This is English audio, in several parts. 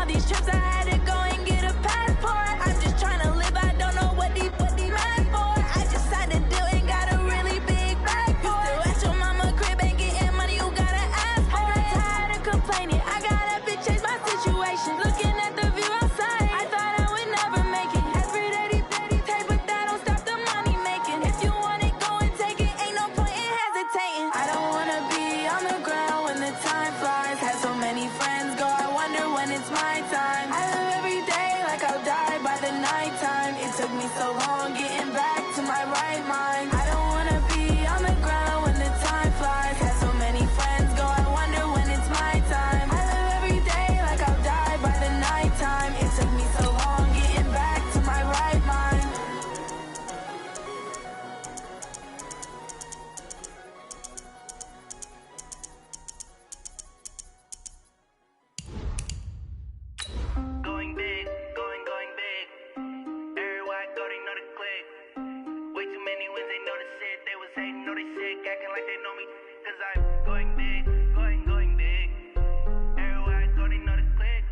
all these trips, I had to go and get a passport. I'm just trying to live, I don't know what these mad for. I just signed a deal and got a really big bag for it. Still at your mama crib and getting money, you gotta ask for it. I got tired of complaining, I got up and changed my situation. Looking at the view outside, I thought I would never make it. Every day, take, but that don't stop the money making. If you want it, go and take it, ain't no point in hesitating. I don't wanna be on the ground when the time flies. Had so many friends go, I wonder when it's my time. I live every day like I'll die by the nighttime. It took me so long getting back to my right mind. I don't wanna be on the ground when the time flies. Had so many friends go, I wonder when it's my time. I live every day like I'll die by the nighttime. It took me so long getting back to my right mind. Going big, going big. Everywhere I go, they know the click. Way too many wins, they know the shit. They was hating, know they sick, acting like they know me. Cause I'm going big, going big. Everywhere I go, they know the click.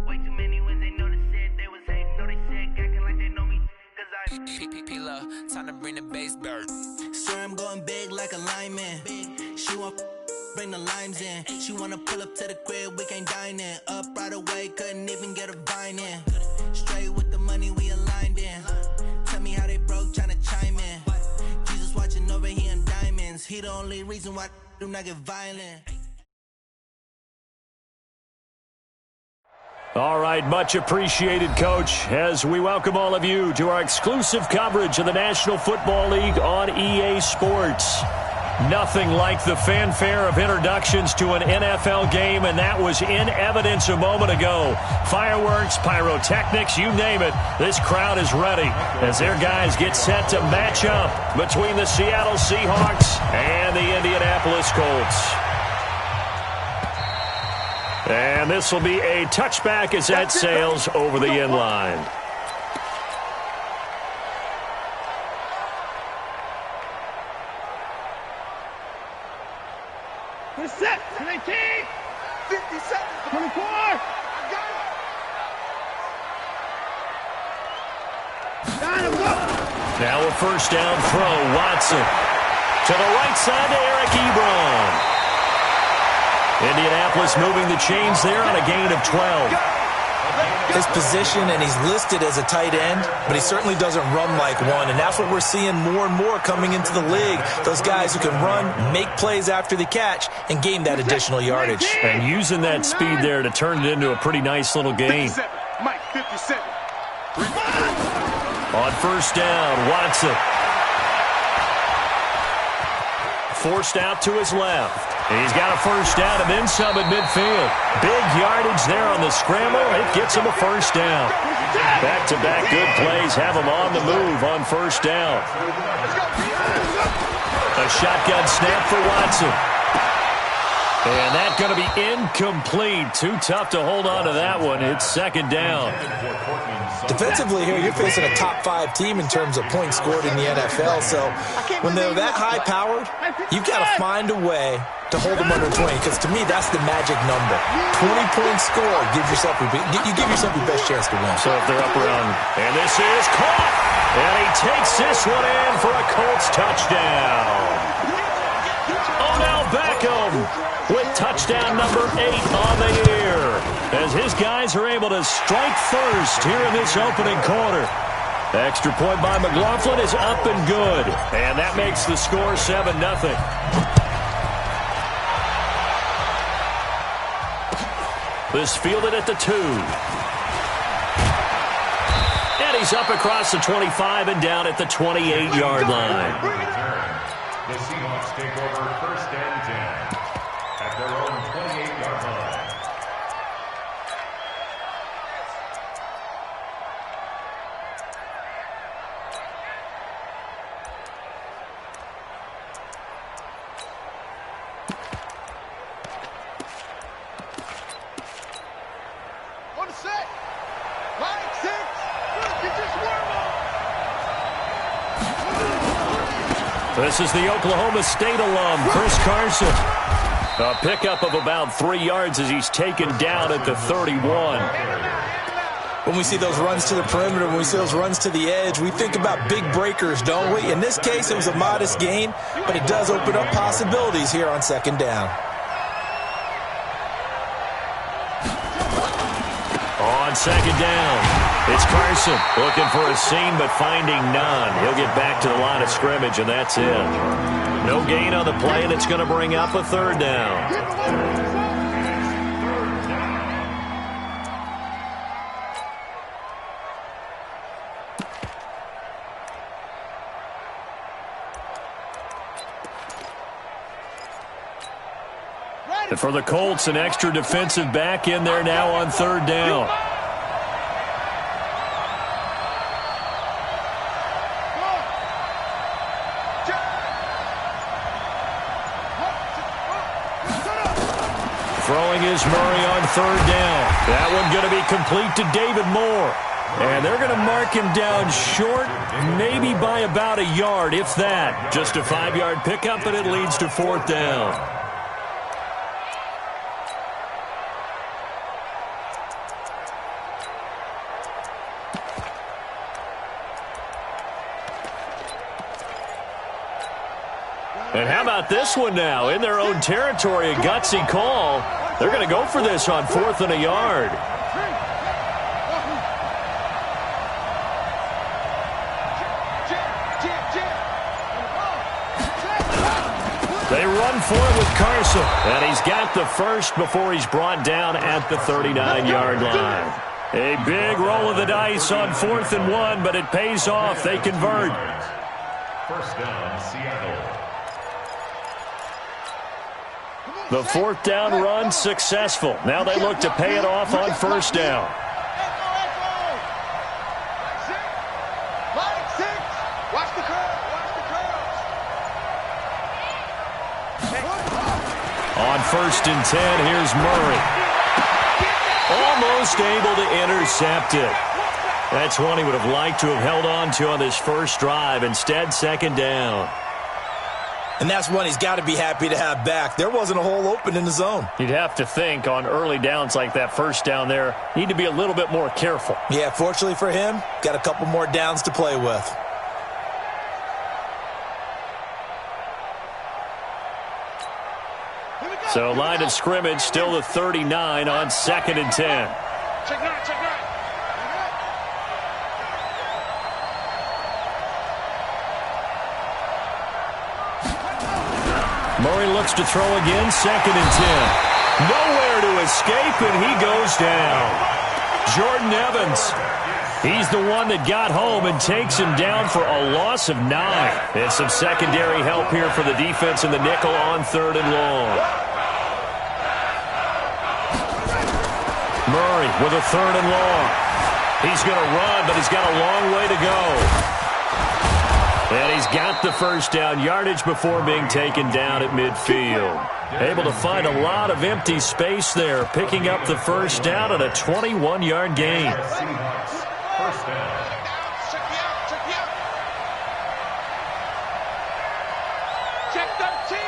Way too many wins, they know the shit. They was hating, know they sick, acting like they know me. Cause I'm P-P-P-Love, time to bring the bass back. sir, I'm going big like a lineman. She want bring the limes in. She wanna pull up to the crib, we can't dine in. Up right away, couldn't even get a vine in. Straight with the money we aligned in. Tell me how they broke, tryna chime in. Jesus watching over here in diamonds. He the only reason why I do not get violent. All right, much appreciated, Coach, as we welcome all of you to our exclusive coverage of the National Football League on EA Sports. Nothing like the fanfare of introductions to an NFL game, and that was in evidence a moment ago. Fireworks, pyrotechnics, you name it. This crowd is ready as their guys get set to match up between the Seattle Seahawks and the Indianapolis Colts. And this will be a touchback as that sails over the end line. We're set. 19. 50 seconds. 24. I got it. Down and go. Now a first down throw. Watson to the right side to Eric Ebron. Indianapolis moving the chains there on a gain of 12. His position, and he's listed as a tight end, but he certainly doesn't run like one, and that's what we're seeing more and more coming into the league. Those guys who can run, make plays after the catch, and gain that additional yardage. And using that speed there to turn it into a pretty nice little game. 57. Mike, 57. On first down, Watson. Forced out to his left. He's got a first down and then some at midfield. Big yardage there on the scramble. It gets him a first down. Back-to-back good plays have him on the move on first down. A shotgun snap for Watson. And that's going to be incomplete. Too tough to hold on to that one. It's second down. Defensively here, you're facing a top-5 team in terms of points scored in the NFL. So when they're that high-powered, you've got to find a way to hold them under 20, because to me, that's the magic number. 20-point score, you give yourself your best chance to win. So if they're up around, and this is caught, and he takes this one in for a Colts touchdown. Odell Beckham with touchdown number 8 on the year, as his guys are able to strike first here in this opening quarter. Extra point by McLaughlin is up and good, and that makes the score 7-0. This fielded at the 2. And he's up across the 25 and down at the 28-yard line. The Seahawks take over first and 10 at their own 28-yard line. This is the Oklahoma State alum, Chris Carson. A pickup of about 3 yards as he's taken down at the 31. When we see those runs to the perimeter, when we see those runs to the edge, we think about big breakers, don't we? In this case, it was a modest gain, but it does open up possibilities here on second down. On second down, it's Carson looking for a seam but finding none. He'll get back to the line of scrimmage, and that's it. No gain on the play, and it's going to bring up a third down. And for the Colts, an extra defensive back in there now on third down. Throwing is Murray on third down. That one going to be complete to David Moore. And they're going to mark him down short, maybe by about a yard, if that. Just a 5-yard pickup, and it leads to fourth down. And how about this one now? In their own territory, a gutsy call. They're going to go for this on 4th and a yard. They run for it with Carson. And he's got the first before he's brought down at the 39-yard line. A big roll of the dice on 4th and 1, but it pays off. They convert. First down, Seattle. The fourth down run successful. Now they look to pay it off on first down. On 1st and 10, here's Murray. Almost able to intercept it. That's one he would have liked to have held on to on this first drive. Instead, second down. And that's one he's got to be happy to have back. There wasn't a hole open in the zone. You'd have to think on early downs like that first down there, need to be a little bit more careful. Yeah, fortunately for him, got a couple more downs to play with. So line of scrimmage still the 39 on 2nd and 10. Check nine, check nine. Murray looks to throw again, 2nd and 10. Nowhere to escape, and he goes down. Jordan Evans, he's the one that got home and takes him down for a loss of 9. And some secondary help here for the defense in the nickel on 3rd and long. Murray with a 3rd and long. He's going to run, but he's got a long way to go. And he's got the first down, yardage before being taken down at midfield. Able to find a lot of empty space there, picking up the first down at a 21-yard gain. First down. Check 13.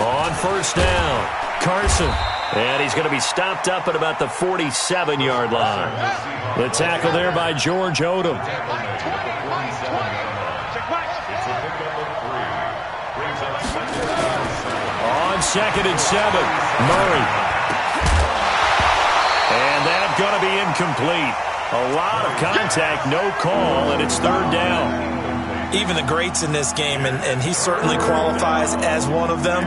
On first down, Carson. And he's going to be stopped up at about the 47-yard line. The tackle there by George Odom. On 2nd and 7, Murray. And that's going to be incomplete. A lot of contact, no call, and it's 3rd down. Even the greats in this game, and he certainly qualifies as one of them,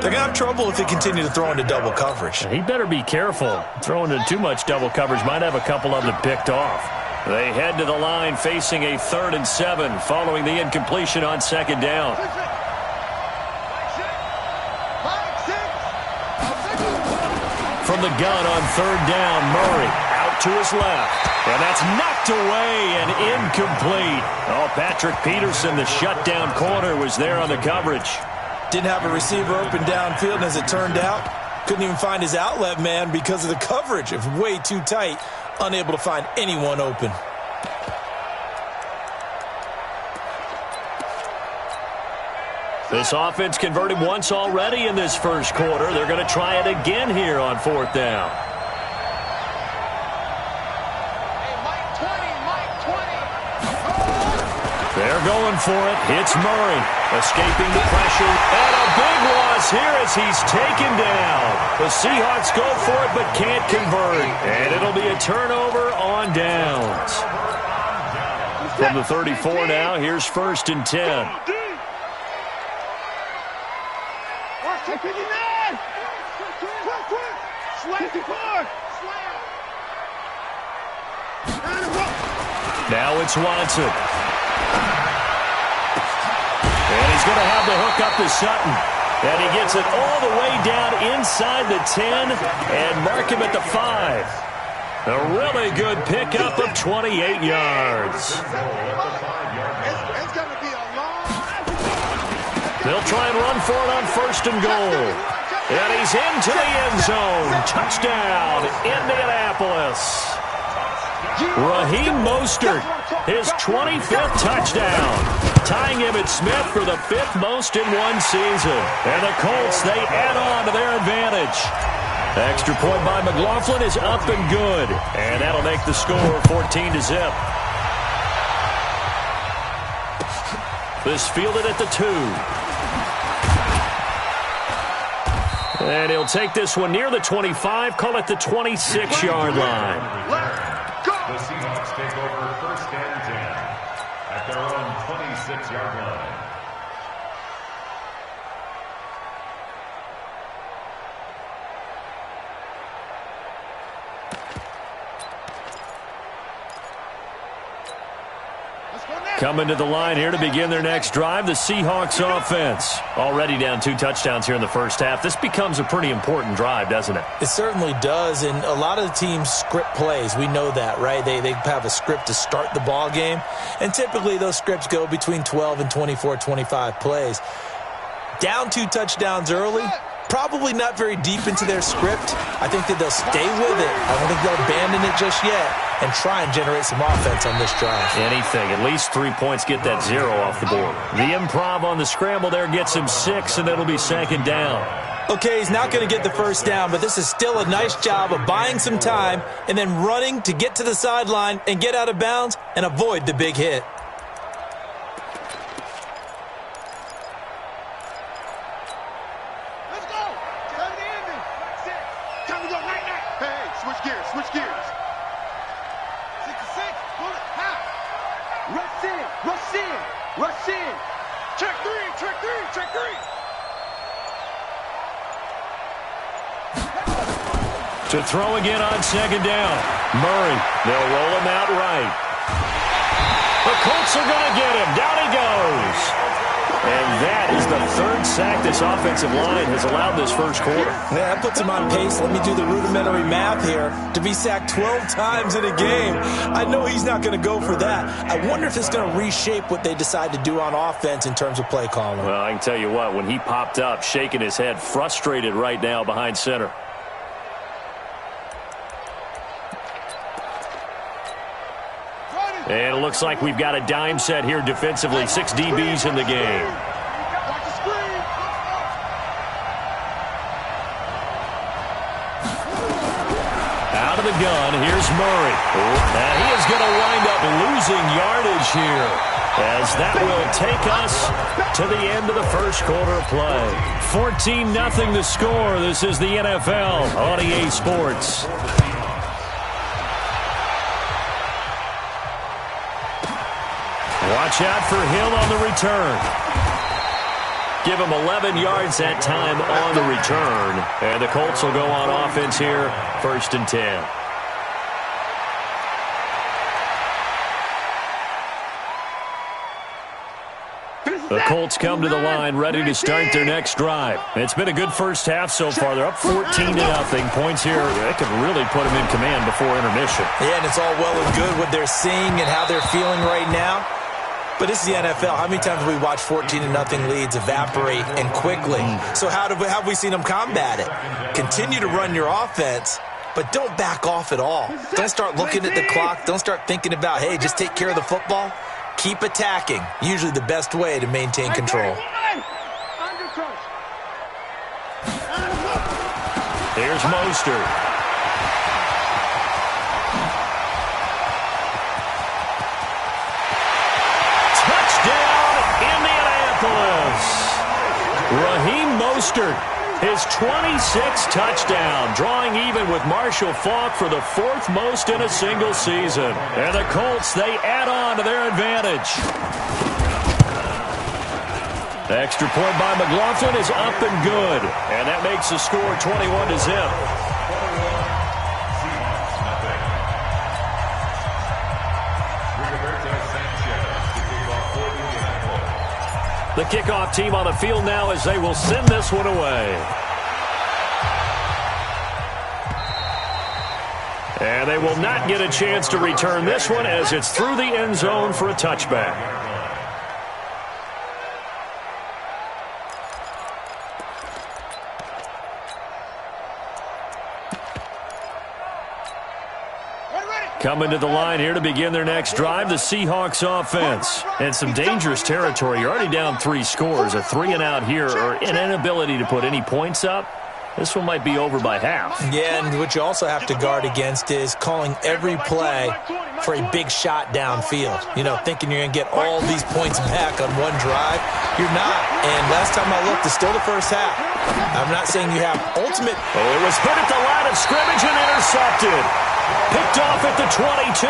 they're going to have trouble if they continue to throw into double coverage. He better be careful. Throwing into too much double coverage might have a couple of them picked off. They head to the line facing a 3rd and 7 following the incompletion on 2nd down. From the gun on 3rd down, Murray out to his left. And that's knocked away and incomplete. Oh, Patrick Peterson, the shutdown corner, was there on the coverage. Didn't have a receiver open downfield, and as it turned out, couldn't even find his outlet man because of the coverage. It was way too tight, unable to find anyone open. This offense converted once already in this first quarter. They're going to try it again here on 4th down. They're going for it. It's Murray, escaping the pressure. And a big loss here as he's taken down. The Seahawks go for it but can't convert. And it'll be a turnover on downs. From the 34 now, here's 1st and 10. Now it's Watson. And he's going to have the hook up to Sutton. And he gets it all the way down inside the 10 and mark him at the 5. A really good pickup of 28 yards. They'll try and run for it on 1st and goal. And he's into the end zone. Touchdown, Indianapolis. Raheem Mostert, his 25th touchdown, tying Emmitt Smith for the 5th most in one season. And the Colts, they add on to their advantage. Extra point by McLaughlin is up and good. And that'll make the score 14-0. This fielded at the 2. And he'll take this one near the 25, call it the 26-yard line. The Seahawks take over 1st and 10 at their own 26-yard line. Coming to the line here to begin their next drive, the Seahawks offense. Already down 2 touchdowns here in the first half. This becomes a pretty important drive, doesn't it? It certainly does, and a lot of the teams script plays. We know that, right? They have a script to start the ball game, and typically those scripts go between 12 and 24, 25 plays. Down 2 touchdowns early, probably not very deep into their script. I think that they'll stay with it. I don't think they'll abandon it just yet and try and generate some offense on this drive. Anything. At least 3 points get that 0 off the board. The improv on the scramble there gets him 6, and it'll be 2nd down. Okay, he's not going to get the 1st down, but this is still a nice job of buying some time and then running to get to the sideline and get out of bounds and avoid the big hit. To throw again on 2nd down. Murray, they'll roll him out right. The Colts are going to get him. Down he goes. And that is the 3rd sack this offensive line has allowed this first quarter. Yeah, that puts him on pace. Let me do the rudimentary math here. To be sacked 12 times in a game, I know he's not going to go for that. I wonder if it's going to reshape what they decide to do on offense in terms of play calling. Well, I can tell you what, when he popped up, shaking his head, frustrated right now behind center. And it looks like we've got a dime set here defensively. 6 DBs in the game. Out of the gun, here's Murray. And he is going to wind up losing yardage here, as that will take us to the end of the first quarter of play. 14-0 the score. This is the NFL on EA Sports. Watch out for Hill on the return. Give him 11 yards that time on the return. And the Colts will go on offense here, 1st and 10. The Colts come to the line ready to start their next drive. It's been a good first half so far. They're up 14-0. Points here, they could really put them in command before intermission. Yeah, and it's all well and good what they're seeing and how they're feeling right now. But this is the NFL. How many times have we watched 14-0 leads evaporate and quickly? So how have we seen them combat it? Continue to run your offense, but don't back off at all. Don't start looking at the clock. Don't start thinking about, hey, just take care of the football. Keep attacking. Usually the best way to maintain control. Here's Mostert. Touchdown, Indianapolis. Raheem Mostert, his 26th touchdown, drawing even with Marshall Faulk for the 4th most in a single season. And the Colts, they add on to their advantage. The extra point by McLaughlin is up and good. And that makes the score 21-0. The kickoff team on the field now as they will send this one away. And they will not get a chance to return this one as it's through the end zone for a touchback. Coming to the line here to begin their next drive, the Seahawks offense. And some dangerous territory. You're already down 3 scores. A 3-and-out here or an inability to put any points up. This one might be over by half. Yeah, and what you also have to guard against is calling every play for a big shot downfield. You know, thinking you're going to get all these points back on one drive. You're not. And last time I looked, it's still the first half. I'm not saying you have ultimate. Oh, it was hit at the line of scrimmage and intercepted. Picked off at the 22.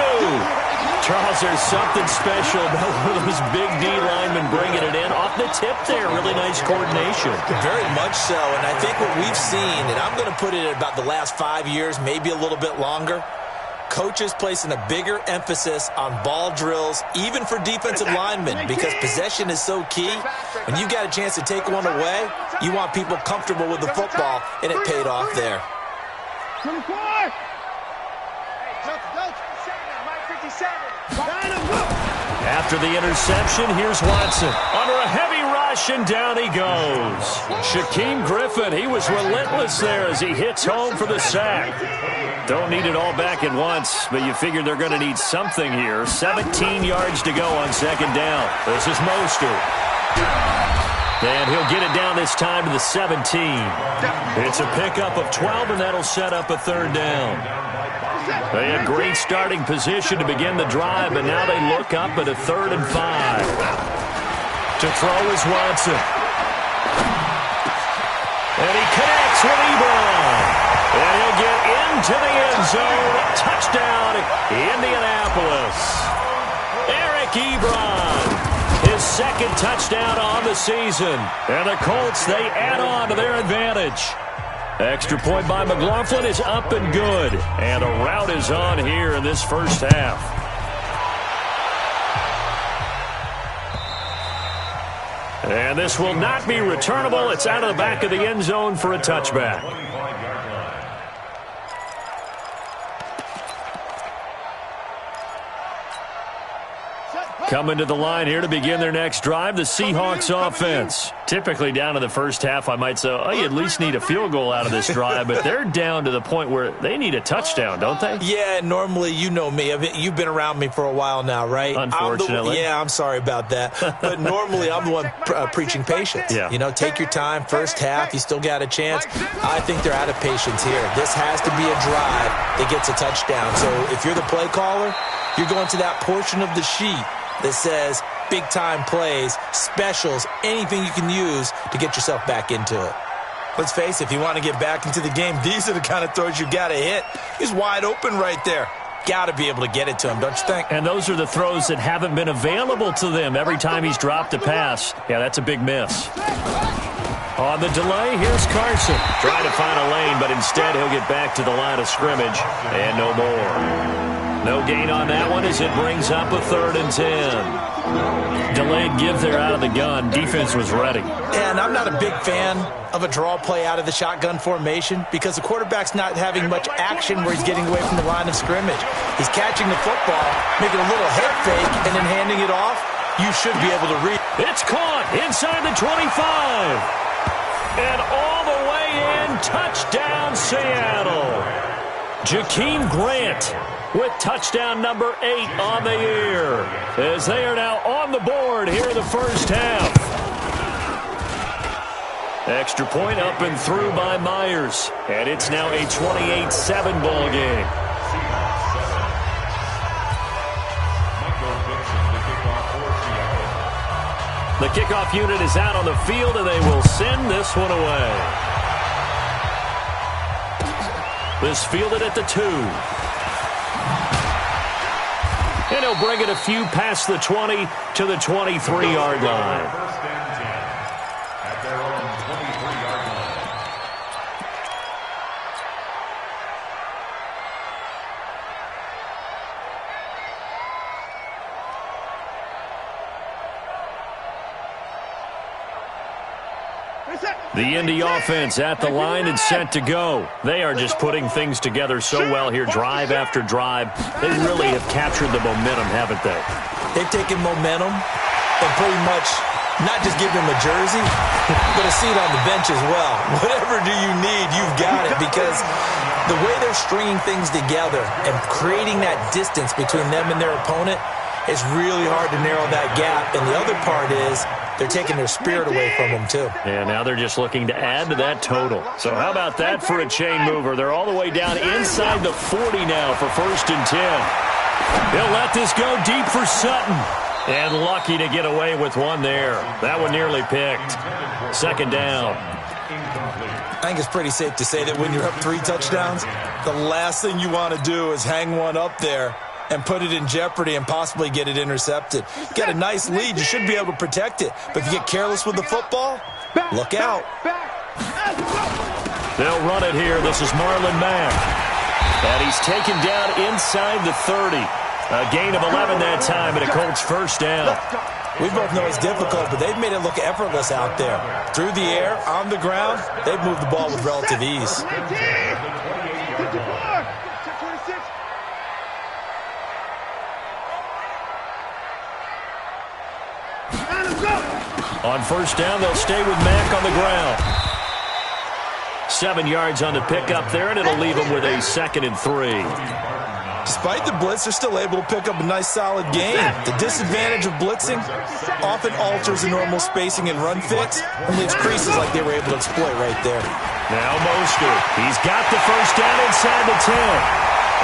Charles, there's something special about one of those big D linemen bringing it in off the tip there. Really nice coordination. Very much so, and I think what we've seen, and I'm going to put it at about the last 5 years, maybe a little bit longer, coaches placing a bigger emphasis on ball drills, even for defensive linemen, because possession is so key. When you got a chance to take one away, you want people comfortable with the football, and it paid off there. 24! After the interception, here's Watson. Under a heavy rush, and down he goes. Shaquem Griffin, he was relentless there as he hits home for the sack. Don't need it all back at once, but you figure they're going to need something here. 17 yards to go on second down. This is Mostert. And he'll get it down this time to the 17. It's a pickup of 12, and that'll set up a third down. They had great starting position to begin the drive, but now they look up at a 3rd and 5. To throw is Watson. And he connects with Ebron. And he'll get into the end zone. Touchdown, Indianapolis. Eric Ebron. His 2nd touchdown on the season. And the Colts, they add on to their advantage. Extra point by McLaughlin is up and good. And a rout is on here in this first half. And this will not be returnable. It's out of the back of the end zone for a touchback. Coming to the line here to begin their next drive, the Seahawks offense. Typically down in the first half, I might say, oh, you at least need a field goal out of this drive, but they're down to the point where they need a touchdown, don't they? Yeah, normally, you know me. You've been around me for a while now, right? Unfortunately. I'm sorry about that. But normally, I'm the one preaching patience. Yeah. You know, take your time, first half, you still got a chance. I think they're out of patience here. This has to be a drive that gets a touchdown. So if you're the play caller, you're going to that portion of the sheet that says big-time plays, specials, anything you can use to get yourself back into it. Let's face it, if you want to get back into the game, these are the kind of throws you got to hit. He's wide open right there. Got to be able to get it to him, don't you think? And those are the throws that haven't been available to them every time he's dropped a pass. Yeah, that's a big miss. On the delay, here's Carson. Trying to find a lane, but instead he'll get back to the line of scrimmage. And no more. No gain on that one as it brings up a 3rd and 10. Delayed give there out of the gun. Defense was ready. And I'm not a big fan of a draw play out of the shotgun formation because the quarterback's not having much action where he's getting away from the line of scrimmage. He's catching the football, making a little head fake, and then handing it off. You should be able to read. It's caught inside the 25. And all the way in, touchdown Seattle. Jakeem Grant with touchdown number 8 on the year, as they are now on the board here in the first half. Extra point up and through by Myers. And it's now a 28-7 ball game. The kickoff unit is out on the field, and they will send this one away. This fielded at the 2. And he'll bring it a few past the 20 to the 23-yard line. First and 10 at their own 23-yard line. The Indy offense at the line and set to go. They are just putting things together so well here, drive after drive. They really have captured the momentum, haven't they? They've taken momentum and pretty much not just give them a jersey, but a seat on the bench as well. Whatever do you need, you've got it, because the way they're stringing things together and creating that distance between them and their opponent, it's really hard to narrow that gap. And the other part is they're taking their spirit away from them, too. And now they're just looking to add to that total. So how about that for a chain mover? They're all the way down inside the 40 now for 1st and 10. He'll let this go deep for Sutton. And lucky to get away with one there. That one nearly picked. 2nd down. I think it's pretty safe to say that when you're up 3 touchdowns, the last thing you want to do is hang one up there and put it in jeopardy and possibly get it intercepted. Get a nice lead, you should be able to protect it. But if you get careless with the football, look out. They'll run it here. This is Marlon Mack. And he's taken down inside the 30. A gain of 11 that time and a Colts 1st down. We both know it's difficult, but they've made it look effortless out there. Through the air, on the ground, they've moved the ball with relative ease. On 1st down, they'll stay with Mack on the ground. 7 yards on the pickup there, and it'll leave them with a 2nd and 3. Despite the blitz, they're still able to pick up a nice, solid gain. The disadvantage of blitzing often alters the normal spacing and run fits and leaves creases like they were able to exploit right there. Now Mostert. He's got the 1st down inside the 10.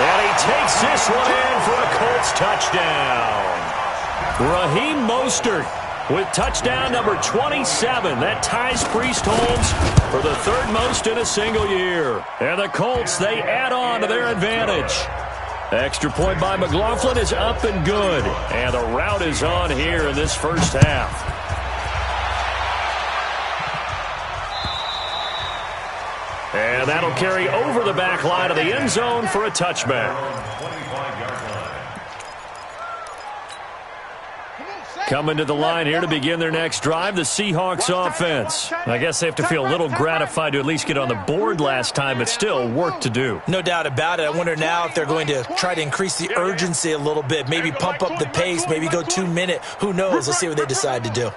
And he takes this one in for a Colts touchdown. Raheem Mostert with touchdown number 27. That ties Priest Holmes for the 3rd most in a single year. And the Colts, they add on to their advantage. Extra point by McLaughlin is up and good. And the rout is on here in this 1st half. And that'll carry over the back line of the end zone for a touchback. Coming to the line here to begin their next drive, the Seahawks offense. I guess they have to feel a little gratified to at least get on the board last time, but still work to do. No doubt about it. I wonder now if they're going to try to increase the urgency a little bit, maybe pump up the pace, maybe go 2-minute. Who knows? Let's see what they decide to do.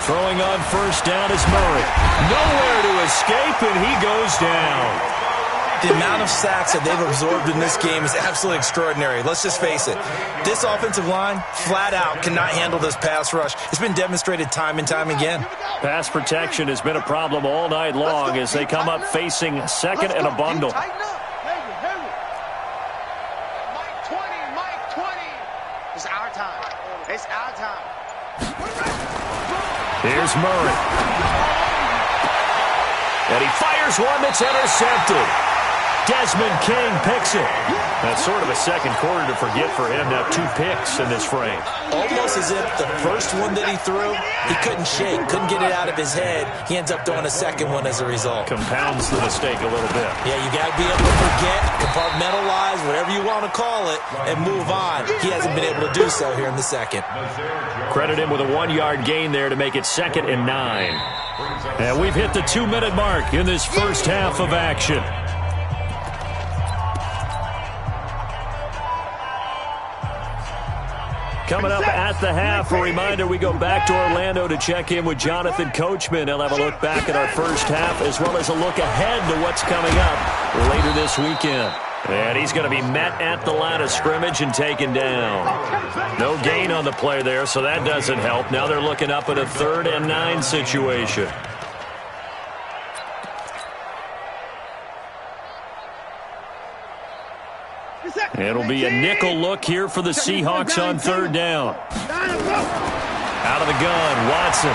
Throwing on 1st down is Murray. Nowhere to escape, and he goes down. The amount of sacks that they've absorbed in this game is absolutely extraordinary. Let's just face it. This offensive line, flat out, cannot handle this pass rush. It's been demonstrated time and time again. Pass protection has been a problem all night long as they come up facing 2nd and a bundle. Mike 20. It's our time. It's our time. Here's Murray. And he fires one that's intercepted. Desmond King picks it. That's sort of a second quarter to forget for him. Now 2 picks in this frame. Almost as if the first one that he threw, he couldn't shake, couldn't get it out of his head. He ends up throwing a second one as a result. Compounds the mistake a little bit. Yeah, you got to be able to forget, compartmentalize, whatever you want to call it, and move on. He hasn't been able to do so here in the 2nd. Credit him with a 1-yard gain there to make it 2nd and 9. And we've hit the 2-minute mark in this 1st half of action. Coming up at the half, a reminder, we go back to Orlando to check in with Jonathan Coachman. He'll have a look back at our 1st half as well as a look ahead to what's coming up later this weekend. And he's going to be met at the line of scrimmage and taken down. No gain on the play there, so that doesn't help. Now they're looking up at a 3rd and 9 situation. It'll be a nickel look here for the Seahawks on 3rd down. Out of the gun, Watson.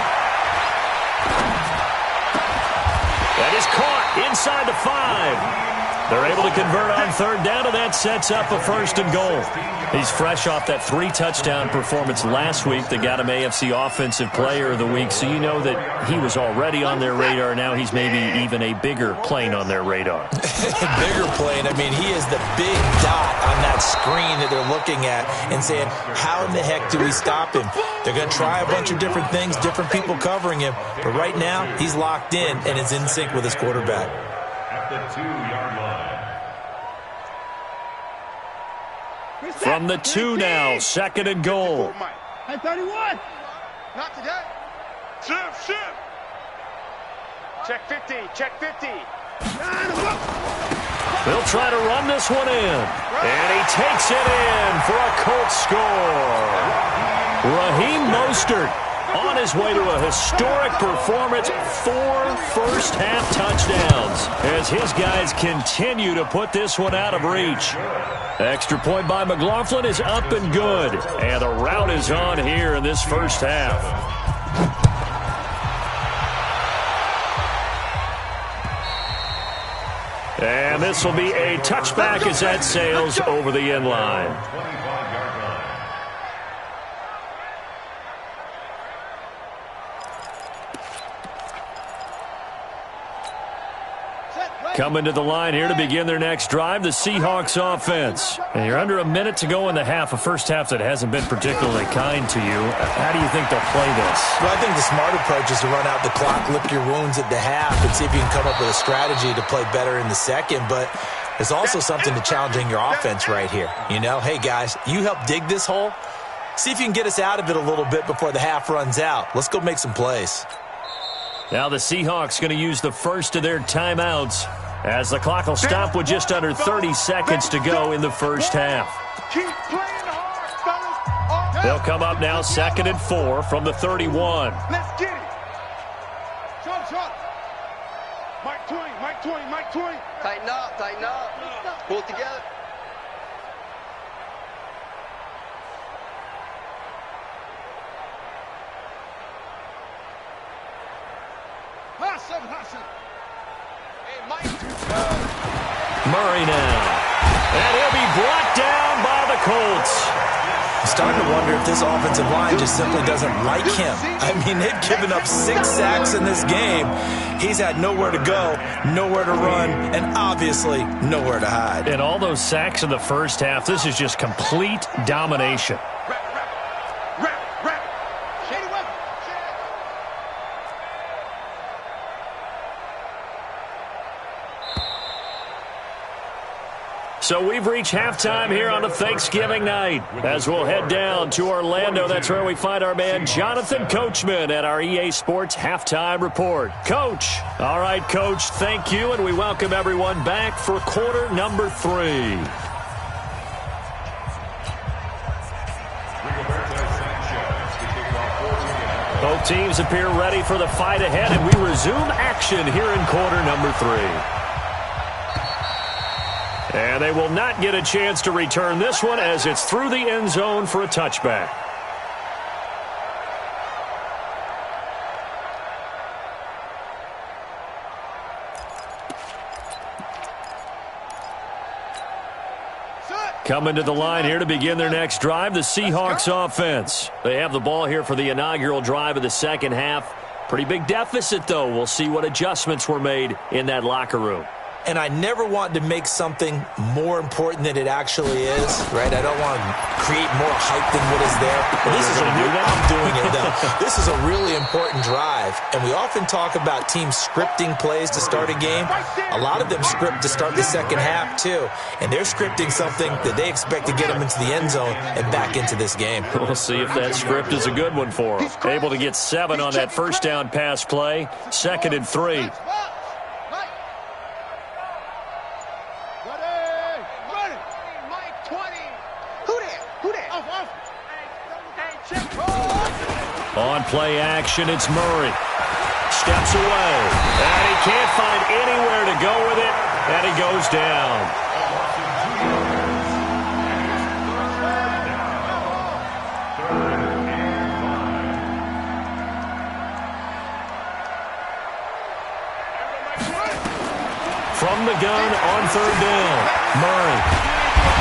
That is caught inside the 5. They're able to convert on 3rd down, and that sets up a 1st and goal. He's fresh off that 3-touchdown performance last week that got him AFC Offensive Player of the Week, so you know that he was already on their radar. Now he's maybe even a bigger plane on their radar. Bigger plane. I mean, he is the big dot on that screen that they're looking at and saying, how in the heck do we stop him? They're going to try a bunch of different things, different people covering him, but right now he's locked in and is in sync with his quarterback. At the 2-yard line. From the 2 now, 2nd and goal. Hey, 31. Not today. Shift. Check 50. Check 50. They'll try to run this one in. And he takes it in for a Colts score. Raheem Mostert on his way to a historic performance, 4 first-half touchdowns as his guys continue to put this one out of reach. Extra point by McLaughlin is up and good, and the rout is on here in this first half. And this will be a touchback as that sails over the end line. Coming to the line here to begin their next drive, the Seahawks offense. And you're under a minute to go in the half, a first half that hasn't been particularly kind to you. How do you think they'll play this? Well, I think the smart approach is to run out the clock, lick your wounds at the half, and see if you can come up with a strategy to play better in the second. But there's also something to challenging your offense right here. You know, hey, guys, you help dig this hole. See if you can get us out of it a little bit before the half runs out. Let's go make some plays. Now the Seahawks going to use the first of their timeouts as the clock will stop with just under 30 seconds to go in the first half. Keep playing hard, fellas. They'll come up now 2nd and 4 from the 31. Let's get it. Shot. Mike 20. Tighten up. Pull it together. Hassan. Hey, Mike. Murray now. And he'll be brought down by the Colts. I'm starting to wonder if this offensive line just simply doesn't like him. I mean, they've given up 6 sacks in this game. He's had nowhere to go, nowhere to run, and obviously nowhere to hide. And all those sacks in the first half, this is just complete domination. So we've reached halftime here on a Thanksgiving night as we'll head down to Orlando. That's where we find our man Jonathan Coachman at our EA Sports Halftime Report. Coach. All right, Coach, thank you, and we welcome everyone back for quarter number 3. Both teams appear ready for the fight ahead, and we resume action here in quarter number 3. And they will not get a chance to return this one as it's through the end zone for a touchback. Coming to the line here to begin their next drive, the Seahawks offense. They have the ball here for the inaugural drive of the second half. Pretty big deficit, though. We'll see what adjustments were made in that locker room. And I never want to make something more important than it actually is, right? I don't want to create more hype than what is there. But this is I'm doing it, though. This is a really important drive. And we often talk about teams scripting plays to start a game. A lot of them script to start the second half, too. And they're scripting something that they expect to get them into the end zone and back into this game. We'll see if that script is a good one for them. Able to get 7 on that first down pass play. 2nd and 3. On play action, it's Murray. Steps away. And he can't find anywhere to go with it. And he goes down. From the gun on third down, Murray.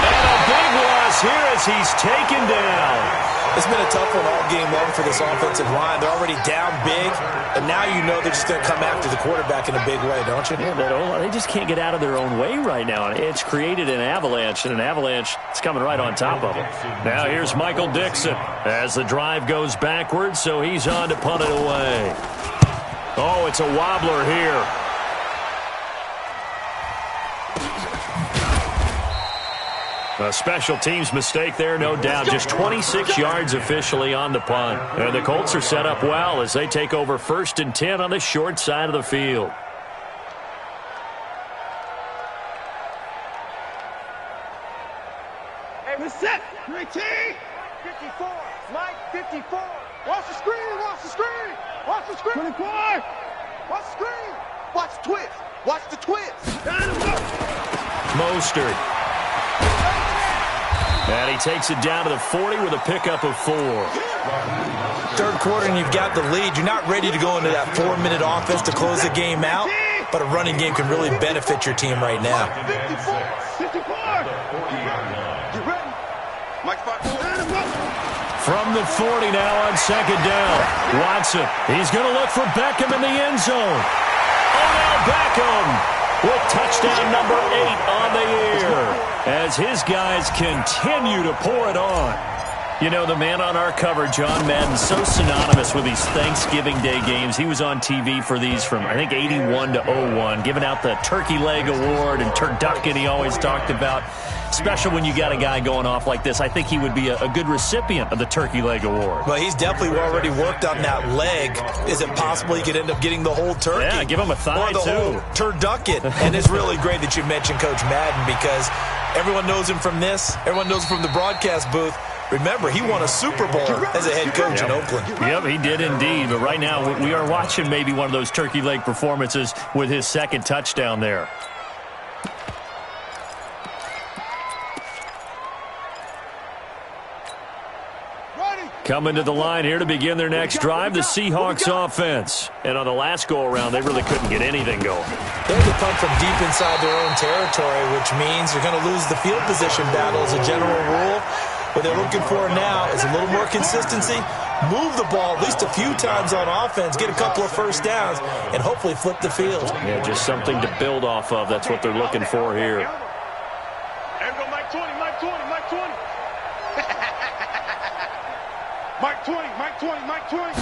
And a big loss here as he's taken down. It's been a tough one all game long for this offensive line. They're already down big, and now you know they're just going to come after the quarterback in a big way, don't you? Yeah, they just can't get out of their own way right now. It's created an avalanche, and an avalanche is coming right on top of them. Now here's Michael Dixon as the drive goes backwards, so he's on to punt it away. Oh, it's a wobbler here. A special teams mistake there, no doubt. Just 26 yards officially on the punt. And the Colts are set up well as they take over 1st and 10 on the short side of the field. Hey, we're set. 19. 54. Mike, 54. Watch the screen. Watch the screen. Watch the screen. 24. Watch the screen. Watch the twist. Watch the twist. Mostert. And he takes it down to the 40 with a pickup of 4. Third quarter and you've got the lead. You're not ready to go into that 4-minute offense to close the game out, but a running game can really benefit your team right now. 54. You ready? Mike, From the 40 now on second down. Watson. He's going to look for Beckham in the end zone. Odell Beckham with touchdown number 8 on the year as his guys continue to pour it on. You know, the man on our cover, John Madden, so synonymous with these Thanksgiving Day games. He was on TV for these from, I think, 81 to 01, giving out the Turkey Leg Award and turducken he always talked about. Special when you got a guy going off like this. I think he would be a good recipient of the Turkey Leg Award. Well, he's definitely already worked on that leg. Is it possible he could end up getting the whole turkey? Yeah, give him a thigh, or the too. Whole turducken. And it's really great that you mentioned Coach Madden because everyone knows him from this. Everyone knows him from the broadcast booth. Remember, he won a Super Bowl as a head coach in Oakland. Yep, he did indeed. But right now, we are watching maybe one of those turkey leg performances with his second touchdown there. Coming to the line here to begin their next drive, the Seahawks offense. And on the last go-around, they really couldn't get anything going. They had to punt from deep inside their own territory, which means they're going to lose the field position battle as a general rule. What they're looking for now is a little more consistency, move the ball at least a few times on offense, get a couple of first downs, and hopefully flip the field. Yeah, just something to build off of. That's what they're looking for here. There we go, Mike 20, Mike 20, Mike 20. Mike 20, Mike 20, Mike 20.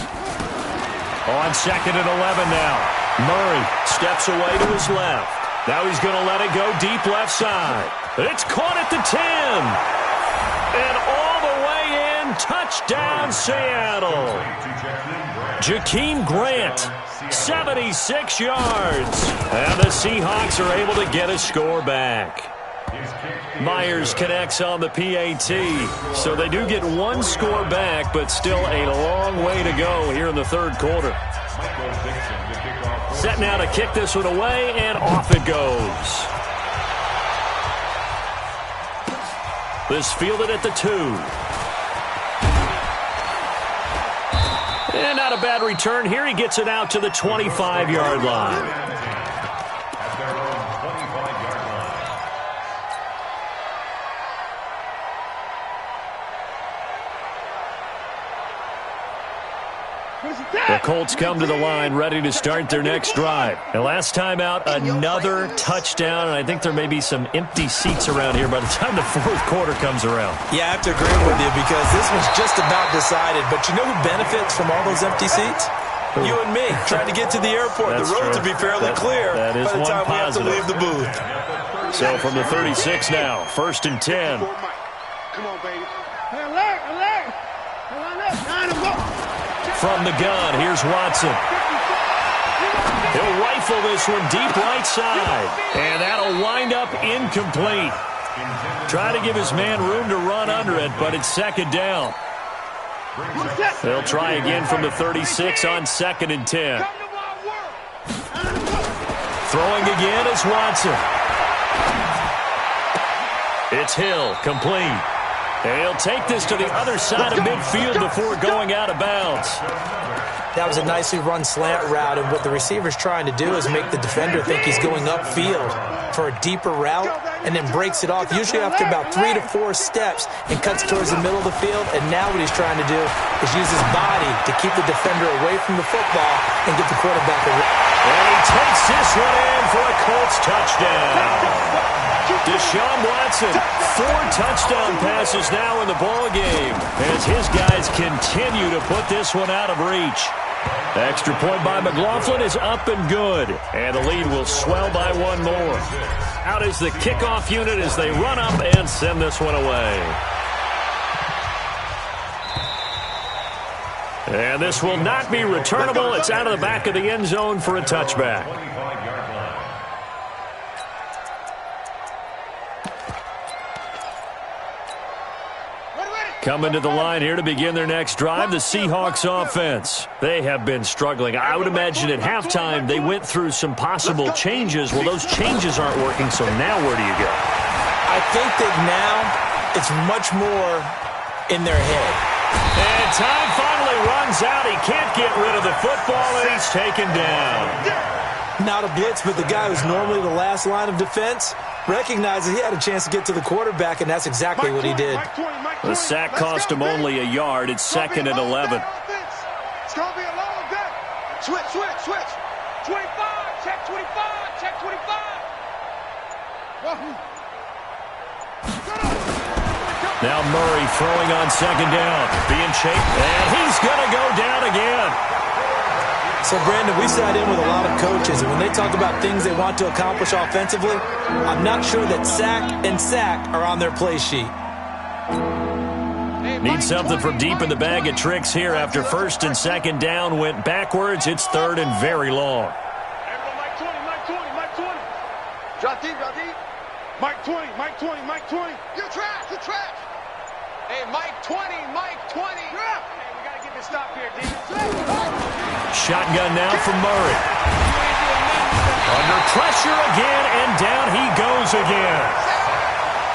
On 2nd and 11 now. Murray steps away to his left. Now he's going to let it go deep left side. It's caught at the 10. And all the way in, touchdown Seattle. Jakeem Grant, 76 yards. And the Seahawks are able to get a score back. Myers connects on the PAT. So they do get one score back, but still a long way to go here in the third quarter. Set now to kick this one away, and off it goes. This fielded at the 2. And not a bad return here. He gets it out to the 25-yard line. The Colts come to the line ready to start their next drive. And last time out, another touchdown. And I think there may be some empty seats around here by the time the fourth quarter comes around. Yeah, I have to agree with you because this one's just about decided. But you know who benefits from all those empty seats? You and me, trying to get to the airport. That's the roads true. will be fairly clear that is by the time one we have to leave the booth. So from the 36 now, 1st and 10. Come on, baby. Alert, alert. Line him up. From the gun, here's Watson. He'll rifle this one deep right side. And that'll wind up incomplete. Try to give his man room to run under it, but it's second down. They'll try again from the 36 on 2nd and 10. Throwing again is Watson. It's Hill, complete. He'll take this to the other side of midfield before going out of bounds. That was a nicely run slant route, and what the receiver's trying to do is make the defender think he's going upfield for a deeper route, and then breaks it off, usually after about 3 to 4 steps, and cuts towards the middle of the field. And now what he's trying to do is use his body to keep the defender away from the football and get the quarterback away. And he takes this one in for a Colts touchdown. Deshaun Watson, 4 touchdown passes now in the ball game as his guys continue to put this one out of reach. Extra point by McLaughlin is up and good, and the lead will swell by 1 more. Out is the kickoff unit as they run up and send this one away. And this will not be returnable. It's out of the back of the end zone for a touchback. Coming to the line here to begin their next drive, the Seahawks offense. They have been struggling. I would imagine at halftime they went through some possible changes. Well, those changes aren't working, so now where do you go? I think that now it's much more in their head. And time finally runs out. He can't get rid of the football, and he's taken down. Not a blitz, but the guy who's normally the last line of defense recognizes he had a chance to get to the quarterback, and that's exactly what he did. The sack cost him only a yard. It's 2nd and 11. It's going to be a long day. Switch. 25, check 25, check 25. Now Murray throwing on 2nd down. Being chased, and he's going to go down again. So, Brandon, we sat in with a lot of coaches, and when they talk about things they want to accomplish offensively, I'm not sure that sack and sack are on their play sheet. Need something from deep in the bag of tricks here after 1st and 2nd down went backwards. It's 3rd and very long. Mike 20. Drop deep. Mike 20. You're trash. Hey, Mike 20. Hey, we got to get this stop here, D. Shotgun now from Murray. Under pressure again, and down he goes again.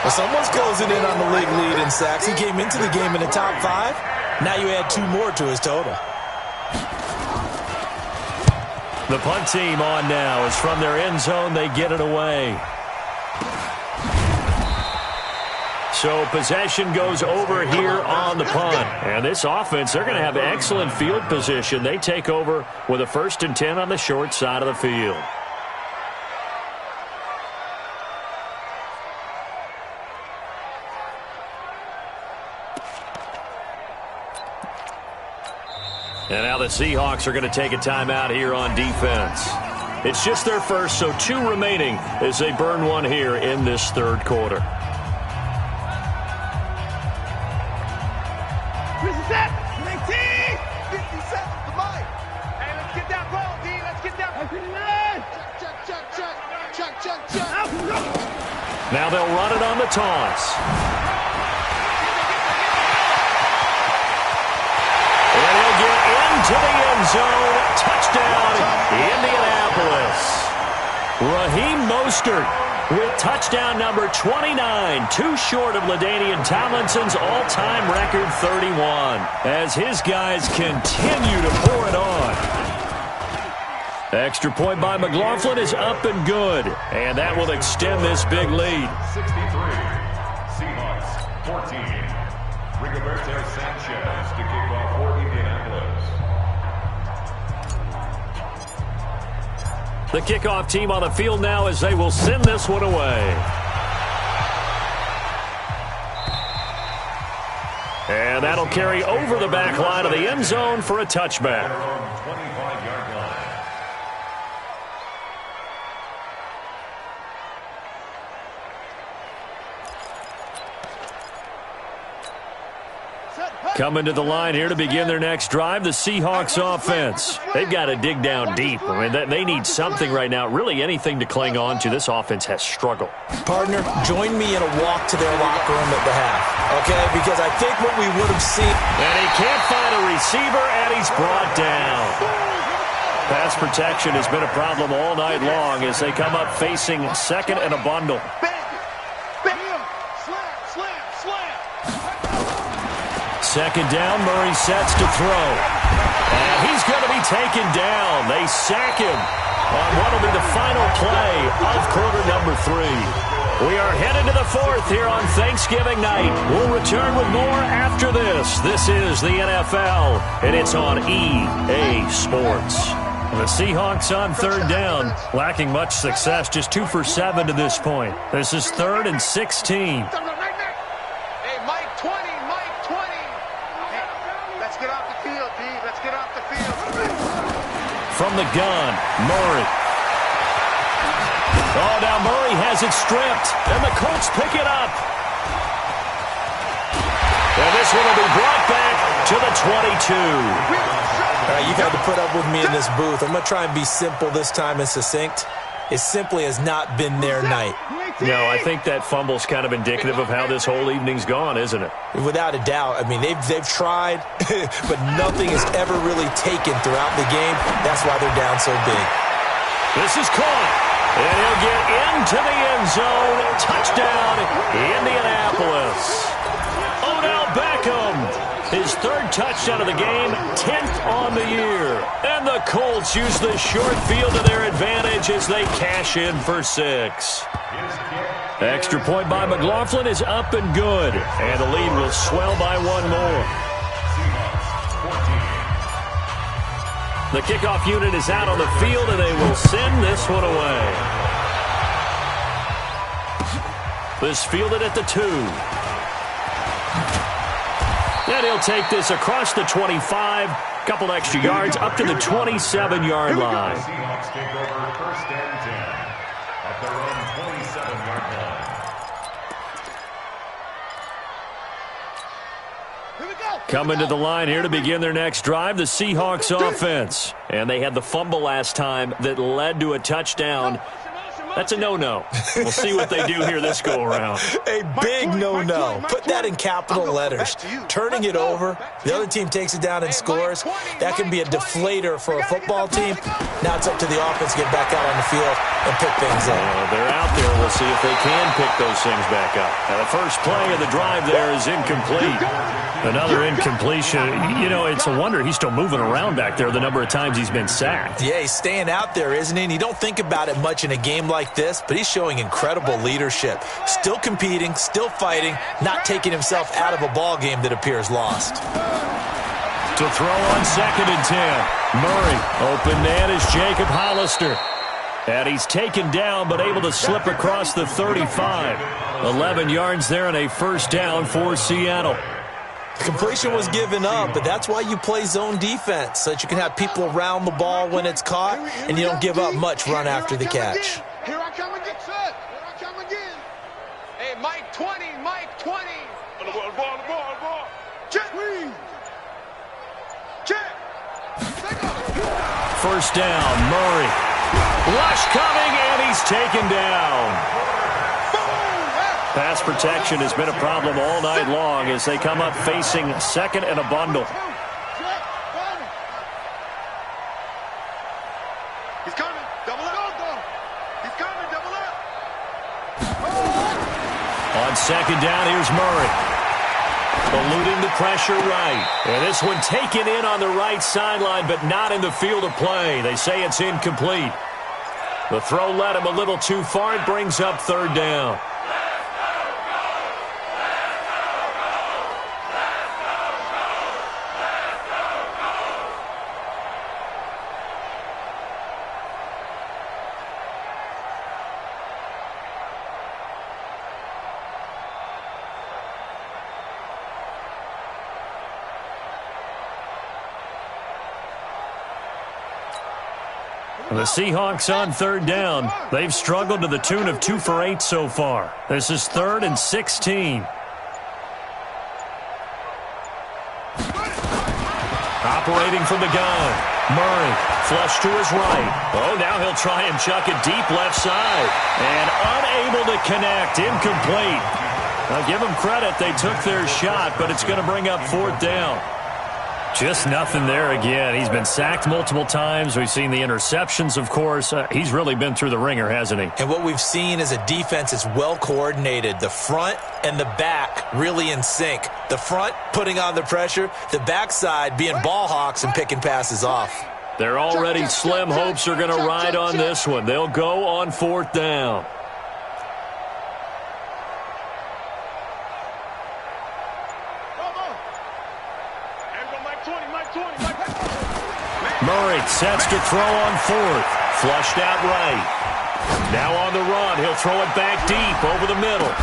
Well, someone's closing in on the league lead in sacks. He came into the game in the top 5. Now you add 2 more to his total. The punt team on now is from their end zone. They get it away. So possession goes over here on the punt. And this offense, they're going to have excellent field position. They take over with a 1st and 10 on the short side of the field. And now the Seahawks are going to take a timeout here on defense. It's just their first, so 2 remaining as they burn one here in this 3rd quarter. This is it. 50 seconds to Mike. Hey, let's get that ball, D. Let's get that. Check. Now they'll run it on the toss. And he'll get into the end zone. Touchdown, Indianapolis. Raheem Mostert with touchdown number 29, 2 short of LaDainian Tomlinson's all-time record 31, as his guys continue to pour it on. Extra point by McLaughlin is up and good, and that will extend this big lead. 63, Seahawks 14. Rigoberto Sanchez to kick off for Indianapolis. The kickoff team on the field now as they will send this one away. And that'll carry over the back line of the end zone for a touchback. 25-yard line. Set, hey. Coming to the line here to begin their next drive, the Seahawks offense. They've got to dig down deep. I mean, they need something right now, really anything to cling on to. This offense has struggled. Partner, join me in a walk to their locker room at the half, okay? Because I think what we would have seen... And he can't find a receiver, and he's brought down. Pass protection has been a problem all night long as they come up facing second and a bundle. Second down, Murray sets to throw. And he's going to be taken down. They sack him on what will be the final play of quarter number 3. We are headed to the 4th here on Thanksgiving night. We'll return with more after this. This is the NFL, and it's on EA Sports. The Seahawks on third down, lacking much success, just 2 for 7 to this point. This is 3rd and 16. From the gun, Murray. Oh, now Murray has it stripped, and the Colts pick it up. And this one will be brought back to the 22. All right, you've had to put up with me in this booth. I'm going to try and be simple this time and succinct. It simply has not been their night. No, I think that fumble's kind of indicative of how this whole evening's gone, isn't it? Without a doubt. I mean, they've tried, but nothing is ever really taken throughout the game. That's why they're down so big. This is caught, and he'll get into the end zone. Touchdown, Indianapolis. Odell Beckham, his 3rd touchdown of the game, 10th on the year. And the Colts use the short field to their advantage as they cash in for 6. Extra point by McLaughlin is up and good, and the lead will swell by 1 more. The kickoff unit is out on the field, and they will send this one away. This fielded at the 2. And he'll take this across the 25, couple extra yards, up to the 27-yard line. Seahawks take over 1st and 10 at their own 27-yard line. Coming to the line here to begin their next drive, the Seahawks offense. And they had the fumble last time that led to a touchdown. That's a no-no. We'll see what they do here this go-around. A big no-no. Put that in capital letters. Turning it over, the other team takes it down and scores. That can be a deflator for a football team. Now it's up to the offense to get back out on the field and pick things up. They're out there. We'll see if they can pick those things back up. Now, the first play of the drive there is incomplete. Another incompletion. You know, it's a wonder he's still moving around back there the number of times he's been sacked. Yeah, he's staying out there, isn't he? And you don't think about it much in a game like this, but he's showing incredible leadership. Still competing, still fighting, not taking himself out of a ball game that appears lost. To throw on 2nd and 10. Murray, open man is Jacob Hollister. And he's taken down, but able to slip across the 35. 11 yards there and a 1st down for Seattle. Completion was given up, but that's why you play zone defense, so that you can have people around the ball when it's caught, and you don't give up much run after the catch. Here I come again, son. Here I come again. Hey, Mike 20, Mike 20. The ball. Check. Check. 1st down, Murray. Rush coming, and he's taken down. Pass protection has been a problem all night long as they come up facing 2nd and a bundle. He's coming. Double up. He's coming. Double up. On 2nd down, here's Murray. Eluding the pressure right. And this one taken in on the right sideline, but not in the field of play. They say it's incomplete. The throw led him a little too far. It brings up 3rd down. The Seahawks on 3rd down. They've struggled to the tune of 2 for 8 so far. This is 3rd and 16. Operating from the gun. Murray, flush to his right. Oh, now he'll try and chuck it deep left side. And unable to connect. Incomplete. I'll give them credit. They took their shot, but it's going to bring up 4th down. Just nothing there again. He's been sacked multiple times. We've seen the interceptions, of course. He's really been through the ringer, hasn't he? And what we've seen is a defense is well coordinated. The front and the back really in sync. The front putting on the pressure. The backside being ball hawks and picking passes off. They're already slim hopes are going to ride on this one. They'll go on 4th down. Murray sets to throw on 4th. Flushed out right. Now on the run. He'll throw it back deep over the middle.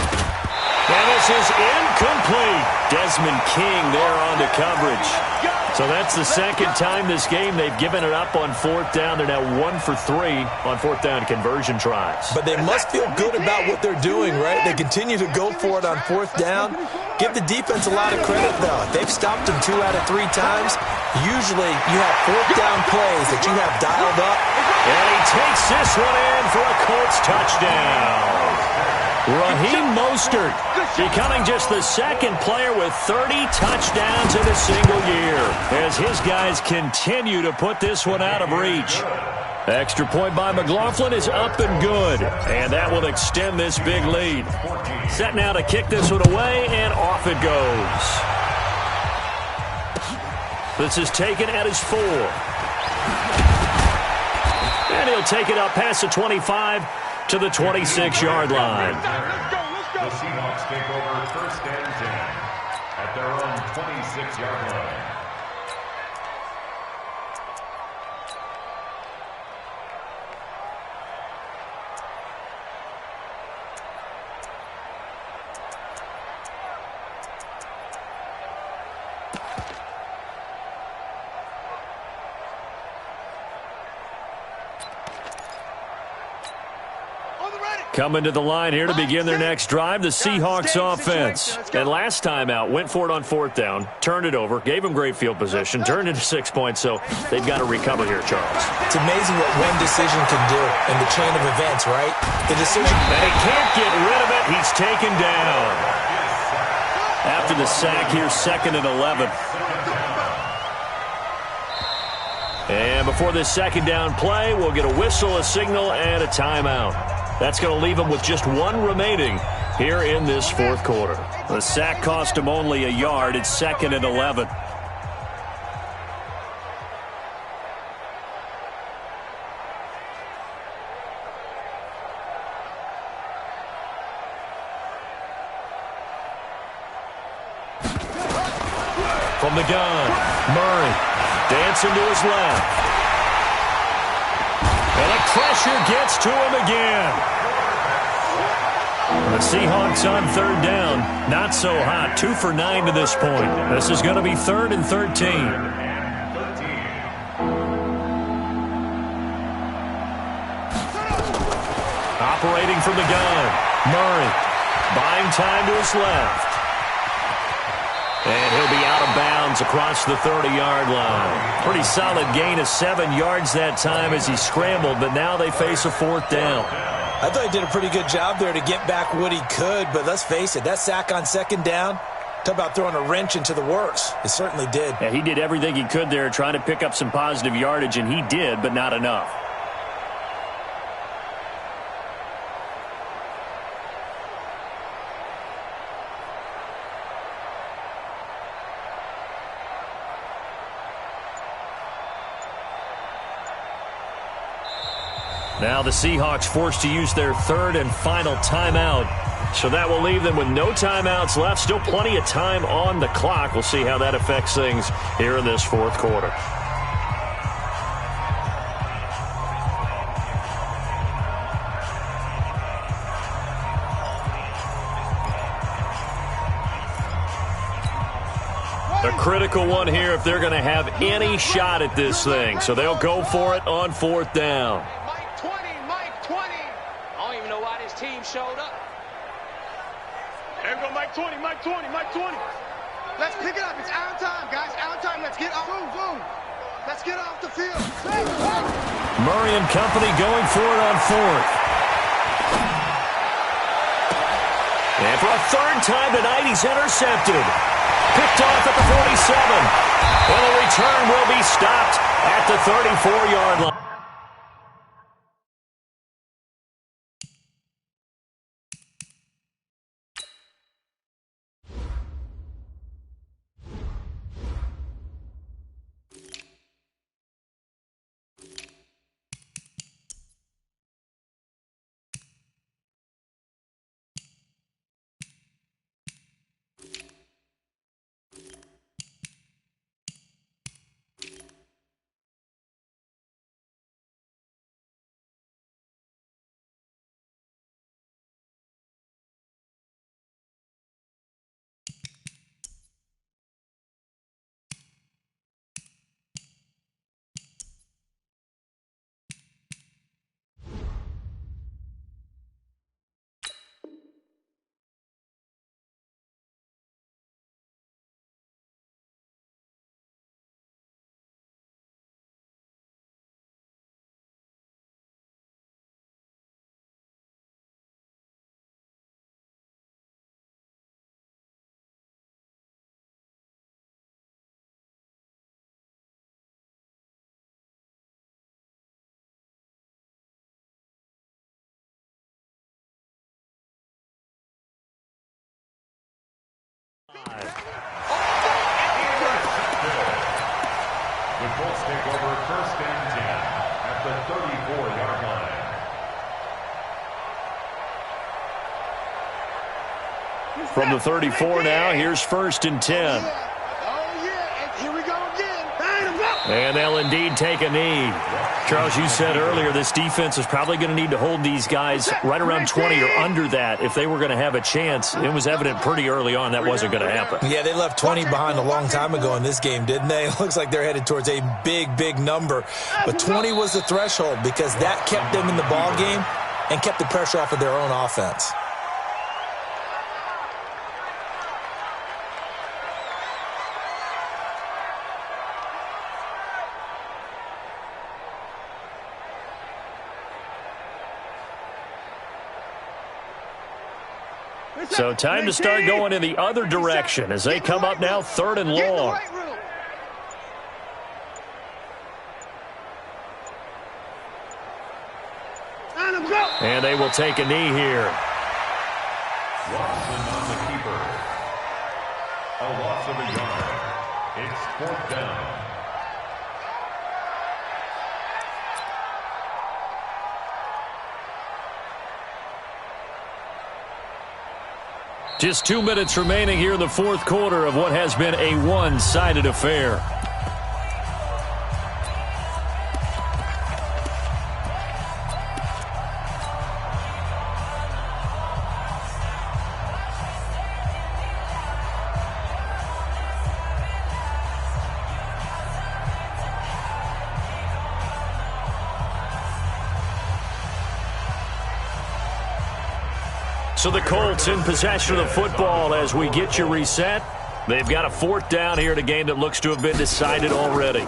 And this is incomplete. Desmond King there on the coverage. So that's the second time this game they've given it up on 4th down. They're now 1 for 3 on 4th down conversion tries. But they must feel good about what they're doing, right? They continue to go for it on 4th down. Give the defense a lot of credit, though. They've stopped them 2 out of 3 times. Usually you have 4th down plays that you have dialed up. And he takes this one in for a Colts touchdown. Raheem Mostert becoming just the second player with 30 touchdowns in a single year as his guys continue to put this one out of reach. Extra point by McLaughlin is up and good, and that will extend this big lead. Set now to kick this one away, and off it goes. This is taken at his 4. And he'll take it up past the 25 to the 26-yard line. The Seahawks take over 1st and 10 at their own 26-yard line. Coming to the line here to begin their next drive, the Seahawks offense. And last time out, went for it on 4th down, turned it over, gave them great field position, turned into 6 points, so they've got to recover here, Charles. It's amazing what one decision can do in the chain of events, right? The decision. And he can't get rid of it. He's taken down. After the sack here, 2nd and 11. And before this 2nd down play, we'll get a whistle, a signal, and a timeout. That's going to leave them with just 1 remaining here in this 4th quarter. The sack cost him only a yard. It's 2nd and 11. From the gun, Murray dancing to his left. And a pressure gets to him again. The Seahawks on 3rd down. Not so hot. 2 for 9 to this point. This is going to be 3rd and 13. Operating from the gun. Murray buying time to his left. And he'll be out of bounds across the 30-yard line. Pretty solid gain of 7 yards that time as he scrambled, but now they face a 4th down. I thought he did a pretty good job there to get back what he could, but let's face it, that sack on 2nd down, talk about throwing a wrench into the works. It certainly did. Yeah, he did everything he could there trying to pick up some positive yardage, and he did, but not enough. Now the Seahawks forced to use their 3rd and final timeout. So that will leave them with no timeouts left. Still plenty of time on the clock. We'll see how that affects things here in this 4th quarter. A critical one here if they're going to have any shot at this thing. So they'll go for it on 4th down. Here we go, Mike 20, Mike 20, Mike 20. Let's pick it up. It's our time, guys. Our time. Let's get off. Boom. Let's get off the field. Murray and company going for it on fourth. And for a third time tonight, he's intercepted. Picked off at the 47. And the return will be stopped at the 34-yard line. The Colts take over first and 10 at the 34-yard line. From the 34 now, here's first and 10. Oh, yeah. Here we go again. And they'll indeed take a knee. Charles, you said earlier this defense is probably going to need to hold these guys right around 20 or under that if they were going to have a chance. It was evident pretty early on that wasn't going to happen. Yeah, they left 20 behind a long time ago in this game, didn't they? It looks like they're headed towards a big number. But 20 was the threshold because that kept them in the ball game and kept the pressure off of their own offense. So time to start going in the other direction as they come up now, third and long. And they will take a knee here. Watson on the keeper. A loss of a yard. It's fourth down. Just 2 minutes remaining here in the fourth quarter of what has been a one-sided affair. So the Colts in possession of the football as we get you reset. They've got a fourth down here in a game that looks to have been decided already.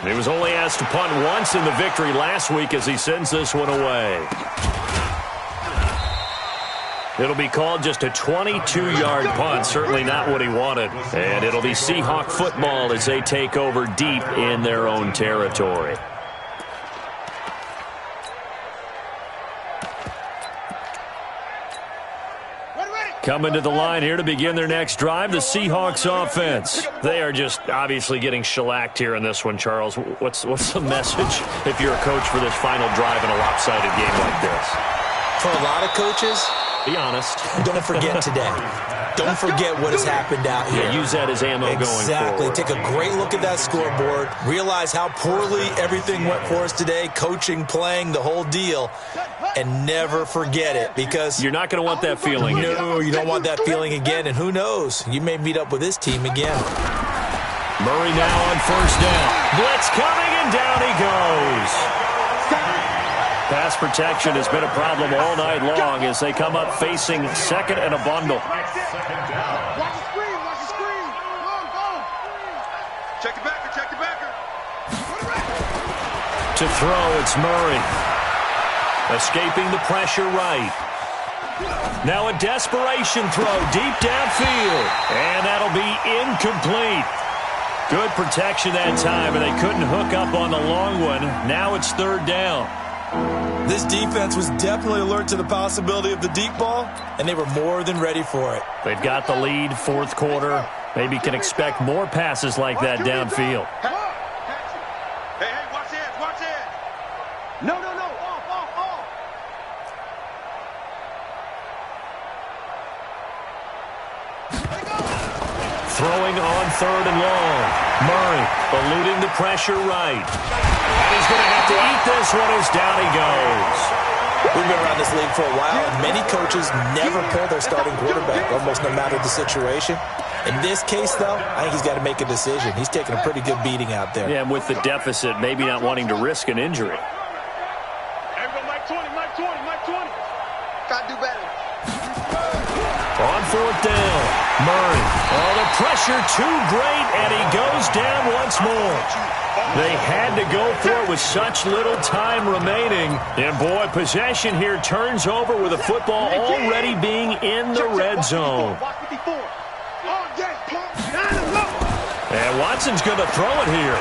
He was only asked to punt once in the victory last week as he sends this one away. It'll be called just a 22-yard punt, certainly not what he wanted. And it'll be Seahawk football as they take over deep in their own territory. Coming to the line here to begin their next drive, the Seahawks offense. They are just obviously getting shellacked here in this one, Charles. What's the message if you're a coach for this final drive in a lopsided game like this? For a lot of coaches, be honest. Don't forget today. Don't forget what has happened out here. Yeah, use that as ammo going forward. Exactly. Take a great look at that scoreboard. Realize how poorly everything went for us today. Coaching, playing, the whole deal. And never forget it because you're not going to want that feeling again. No, you don't want that feeling again. And who knows? You may meet up with this team again. Murray now on first down. Blitz coming, and down he goes. Pass protection has been a problem all night long as they come up facing second and a bundle. Watch the screen, watch the screen. Check the backer, check the backer. To throw, it's Murray. Escaping the pressure right. Now a desperation throw deep downfield. And that'll be incomplete. Good protection that time, and they couldn't hook up on the long one. Now it's third down. This defense was definitely alert to the possibility of the deep ball, and they were more than ready for it. They've got the lead, fourth quarter. Maybe can expect more passes like that downfield. Hey, watch it, watch it. No, off. Throwing on third and long. Murray eluding the pressure right. And he's going to have to eat this one as down he goes. We've been around this league for a while, and many coaches never pull their starting quarterback, almost no matter the situation. In this case, though, I think he's got to make a decision. He's taking a pretty good beating out there. Yeah, and with the deficit, maybe not wanting to risk an injury. Everybody, Mike 20. Gotta do better. On fourth down, Murray. Oh, the pressure too great, and he goes down once more. They had to go for it with such little time remaining. And, boy, possession here turns over with the football already being in the red zone. And Watson's going to throw it here.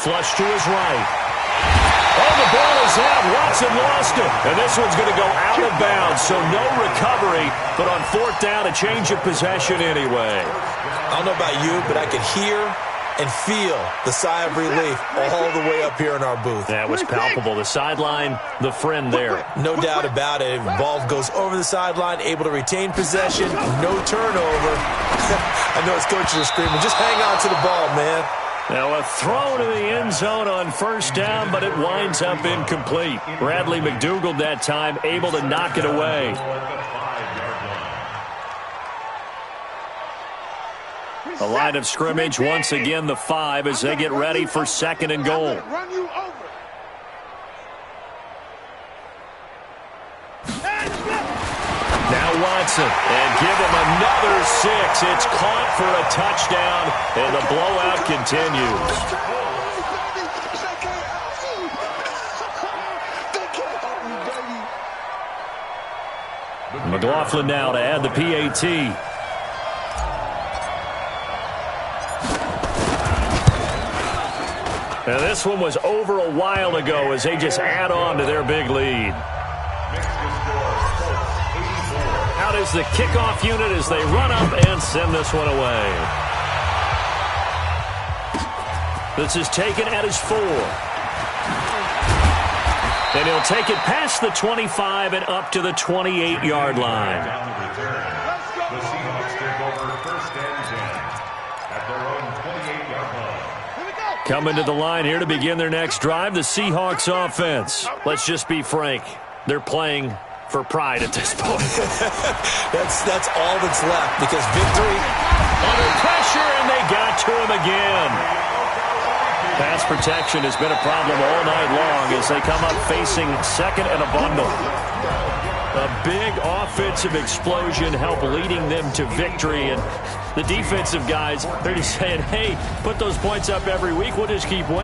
Flush to his right. Oh, the ball is out. Watson lost it. And this one's going to go out of bounds, so no recovery. But on fourth down, a change of possession anyway. I don't know about you, but I could hear and feel the sigh of relief all the way up here in our booth. That was palpable. The sideline, the friend there. No doubt about it. Ball goes over the sideline, able to retain possession, no turnover. I know his coaches are screaming, just hang on to the ball, man. Now a throw to the end zone on first down, but it winds up incomplete. Bradley McDougald that time able to knock it away. The line of scrimmage once again the 5 as they get ready for second and goal. Run you over. Now Watson, and give him another 6. It's caught for a touchdown, and the blowout continues. McLaughlin now to add the PAT. Now this one was over a while ago as they just add on to their big lead. Out is the kickoff unit as they run up and send this one away. This is taken at his 4. And he'll take it past the 25 and up to the 28-yard line. The Seahawks take over first and 10 at their own 28-yard line. Coming to the line here to begin their next drive, the Seahawks offense. Let's just be frank. They're playing for pride at this point. That's all that's left because victory. Under pressure, and they got to him again. Pass protection has been a problem all night long as they come up facing second and a bundle. A big offensive explosion helped leading them to victory, and the defensive guys, they're just saying, hey, put those points up every week. We'll just keep winning.